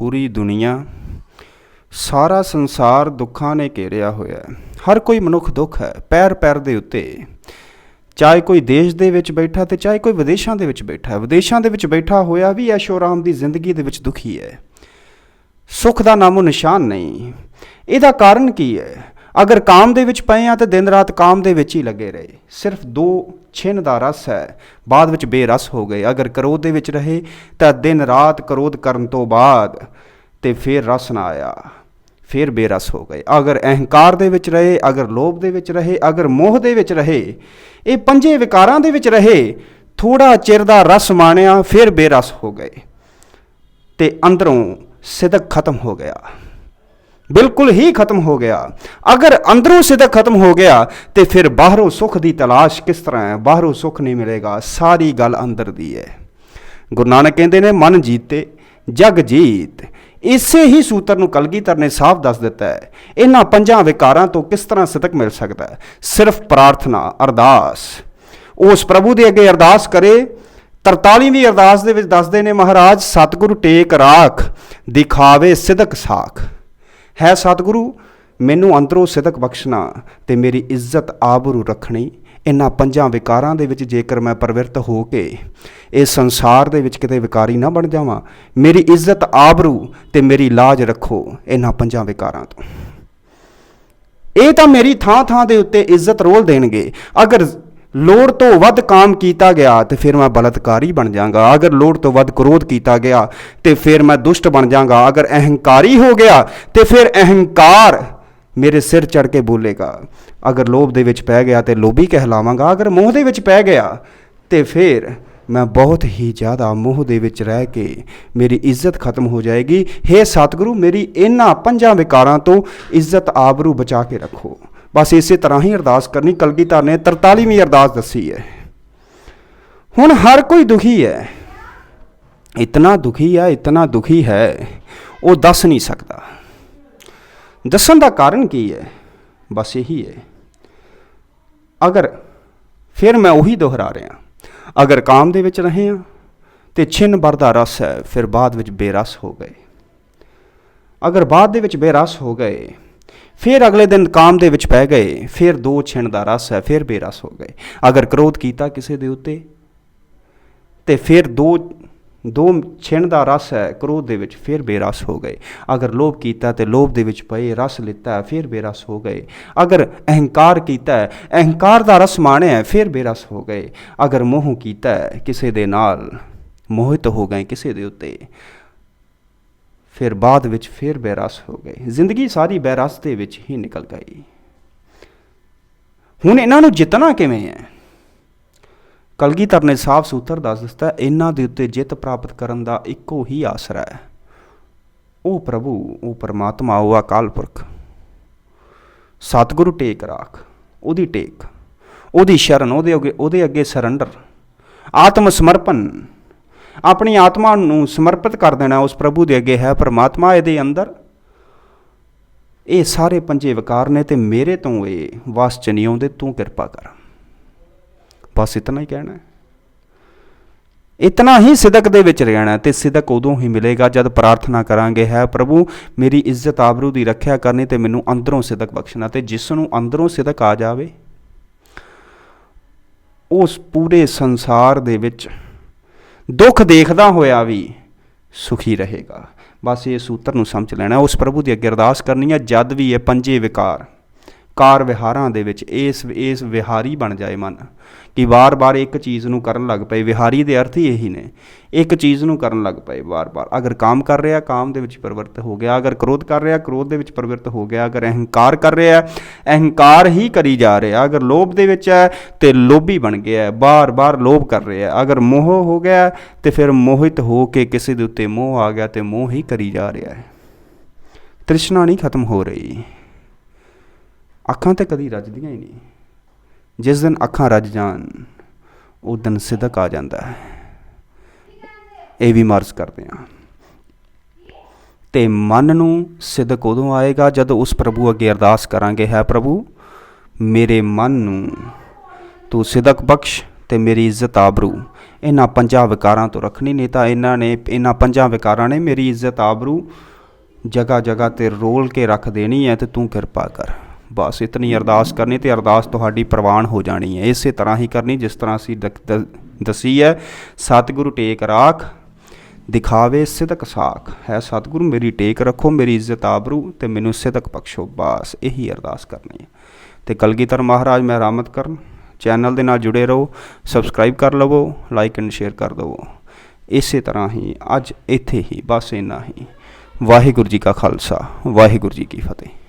पूरी दुनिया, सारा संसार दुखों ने घेरिया होया है। हर कोई मनुख दुख है, पैर पैर दे उत्ते, चाहे कोई देश दे विच बैठा ते चाहे कोई विदेशों दे विच बैठा। विदेशों दे विच बैठा होया भी ऐशो आराम दी जिंदगी दे विच दुखी है, सुख दा नामो निशान नहीं। इहदा कारण की है? अगर काम दे विच पए आ तो दिन रात काम दे विच ही लगे रहे, सिर्फ 2 छिन दा रस है, बाद विच बेरस हो गए। अगर क्रोध दे विच रहे तो दिन रात क्रोध करन तो बाद ते फिर रस ना आया, फिर बेरस हो गए। अगर अहंकार दे विच रहे, अगर लोभ दे विच रहे, अगर मोह दे विच रहे, ये 5 विकारां दे विच रहे, थोड़ा चिर दा रस माणिया फिर बेरस हो गए ते अंदरों सिदक खत्म हो गया, बिल्कुल ही खत्म हो गया। अगर अंदरों सिदक खत्म हो गया तो फिर बाहरों सुख की तलाश किस तरह है? बाहरों सुख नहीं मिलेगा, सारी गल अंदर दी है। गुरु नानक कहते ने मन जीते जग जीत। इसे ही सूत्र नूं कलगीधर ने साफ दस दिता है। इन्हां 5 विकारां तो किस तरह सिदक मिल सकता है? सिर्फ प्रार्थना, अरदास, उस प्रभु के अगे अरदास करे। 43वीं अरदास दे विच दसदे ने महाराज, सतगुरु टेक राख दिखावे सिदक साख। है सतगुरु मैनू अंदरों सिदक बख्शना ते मेरी इज्जत आबरू रखनी। इन्हां 5 विकारां दे विच जेकर मैं प्रवृत्त हो के इस संसार दे विच किते विकारी ना बन जावां, मेरी इज्जत आबरू ते मेरी लाज रखो इन्हां 5 विकारां तो। ये तो मेरी थां थां दे उत्ते इज्जत रोल देणगे। अगर लोड़ तो वध काम किया गया तो फिर मैं बलात्कारी बन जाऊँगा। अगर लोड़ तो वध क्रोध किया गया तो फिर मैं दुष्ट बन जाऊँगा। अगर अहंकारी हो गया तो फिर अहंकार मेरे सिर चढ़ के बोलेगा। अगर लोभ दे विच पै गया तो लोभी कहलावांगा। अगर मोह दे विच पै गया तो फिर मैं बहुत ही ज़्यादा मोह दे विच रह के मेरी इज्जत खत्म हो जाएगी। हे सतगुरु मेरी इन्हां 5 विकारां तो इज्जत आबरू बचा के रखो। बस इस तरह ही अरदास करनी। कलगीधर ने 43वीं अरदास दसी है। हुण हर कोई दुखी है, इतना दुखी है, इतना दुखी है वो दस नहीं सकता। दसन का कारण की है? बस यही है। अगर फिर मैं वही दोहरा रहा, अगर काम दे विच रहे हैं तो छिन भर दा रस है, फिर बाद विच बेरस हो गए। अगर बाद दे विच बेरस हो गए, फिर अगले दिन काम दे विच पै गए, फिर 2 छिन दा रस है, फिर बेरस हो गए। अगर क्रोध किया किसी दे उत्ते ते फिर 2 छिन दा रस है क्रोध दे विच, फिर बेरस हो गए। अगर लोभ किया तो लोभ दे विच पए रस लिता है, फिर बेरस हो गए। अगर अहंकार किया है, अहंकार दा रस माणिया है, फिर बेरस हो गए। अगर मोह किया है, किसी दे नाल मोहित हो गए किसी दे उत्ते, फिर बाद विच फिर बेरस हो गए। जिंदगी सारी बेरस दे विच ही निकल गई। हुण इन्हां नूं जितना किवें है? कलगीधर ने साफ सूत्र दस दिता, इन्हां दे उत्ते जित प्राप्त करन दा इक्को ही आसरा है, वो प्रभु, वो परमात्मा, वो अकाल पुरख। सतगुरु टेक राख, उहदी टेक, उहदी शरण, उहदे अगे सरंडर, आत्म समर्पण, अपनी आत्मा नूं समर्पित कर देना उस प्रभु दे अगे। है परमात्मा इहदे अंदर, ये सारे 5 विकार ने ते मेरे तो ये वस च नहीं आउंदे, तू किरपा कर। बस इतना ही कहना है। इतना ही सिदक दे विच रहना ते सिदक उदों ही मिलेगा जब प्रार्थना करांगे, है प्रभु मेरी इज्जत आबरू दी रखिया करनी ते मैनू अंदरों सिदक बख्शना। ते जिसनूं अंदरों सिदक आ जावे उस पूरे संसार दे विच दुख देखदा होया भी सुखी रहेगा। बस ये सूत्र नूं समझ लेना। उस प्रभु की अगे अरदास करनी है जद भी ये 5 विकार कार विहारां दे विच इस विहारी बन जाए मन, कि बार बार एक चीज़ नूं करन लग पए। विहारी दे अर्थ ही यही ने, एक चीज़ नूं करन लग पए बार बार। अगर काम कर रहा, काम दे विच प्रवृत्त हो गया। अगर क्रोध कर रहा, क्रोध दे विच प्रवृत्त हो गया। अगर अहंकार कर रहा, अहंकार ही करी जा रहा। अगर लोभ दे विच है तो लोभी बन गया, बार बार लोभ कर रहा। अगर मोह हो गया तो फिर मोहित हो के किसी दे उत्ते मोह आ गया तो मोह ही करी जा रहा है। तृष्णा नहीं खत्म हो रही। अखां तो कदी रजदियां ही नहीं। जिस दिन अखां रज जान उस दिन सिदक आ जाता है। ये भी मर्ज करते हैं। तो मन नूं सिदक उदों आएगा जब उस प्रभु अगे अरदास करांगे, है प्रभु मेरे मन नूं तू सिदक बख्श ਤੇ ਮੇਰੀ ਇੱਜ਼ਤ ਆਬਰੂ ਇਹਨਾਂ ਪੰਜਾਂ ਵਿਕਾਰਾਂ ਤੋਂ ਰੱਖਣੀ। ਨਹੀਂ ਤਾਂ ਇਹਨਾਂ ਪੰਜਾਂ ਵਿਕਾਰਾਂ ਨੇ ਮੇਰੀ ਇੱਜ਼ਤ ਆਬਰੂ ਜਗ੍ਹਾ ਜਗ੍ਹਾ 'ਤੇ ਰੋਲ ਕੇ ਰੱਖ ਦੇਣੀ ਹੈ। ਤੇ ਤੂੰ ਕਿਰਪਾ ਕਰ, ਬਸ ਇਤਨੀ ਅਰਦਾਸ ਕਰਨੀ ਤੇ ਅਰਦਾਸ ਤੁਹਾਡੀ ਪ੍ਰਵਾਨ ਹੋ ਜਾਣੀ ਹੈ। ਇਸੇ ਤਰ੍ਹਾਂ ਹੀ ਕਰਨੀ ਜਿਸ ਤਰ੍ਹਾਂ ਅਸੀਂ ਦਸੀ ਹੈ। ਸਤਿਗੁਰੂ ਟੇਕ ਰਾਖ ਦਿਖਾਵੇ ਸਿਦਕ ਸਾਖ ਹੈ। ਸਤਿਗੁਰੂ ਮੇਰੀ ਟੇਕ ਰੱਖੋ, ਮੇਰੀ ਇੱਜ਼ਤ ਆਬਰੂ ਤੇ ਮੈਨੂੰ ਸਿਦਕ ਬਖਸ਼ੋ, ਬਸ ਇਹੀ ਅਰਦਾਸ ਕਰਨੀ ਹੈ। ਤੇ ਕਲਗੀਧਰ ਮਹਾਰਾਜ ਮਹਿਰਾਮਤ ਕਰਨ। ਚੈਨਲ ਦੇ ਨਾਲ ਜੁੜੇ ਰਹੋ, ਸਬਸਕ੍ਰਾਈਬ ਕਰ ਲਵੋ, ਲਾਈਕ ਐਂਡ ਸ਼ੇਅਰ ਕਰ ਦੇਵੋ। ਇਸੇ ਤਰ੍ਹਾਂ ਹੀ ਅੱਜ ਇੱਥੇ ਹੀ ਬਸ ਇੰਨਾ ਹੀ। ਵਾਹਿਗੁਰੂ ਜੀ ਕਾ ਖਾਲਸਾ, ਵਾਹਿਗੁਰੂ ਜੀ ਕੀ ਫਤਿਹ।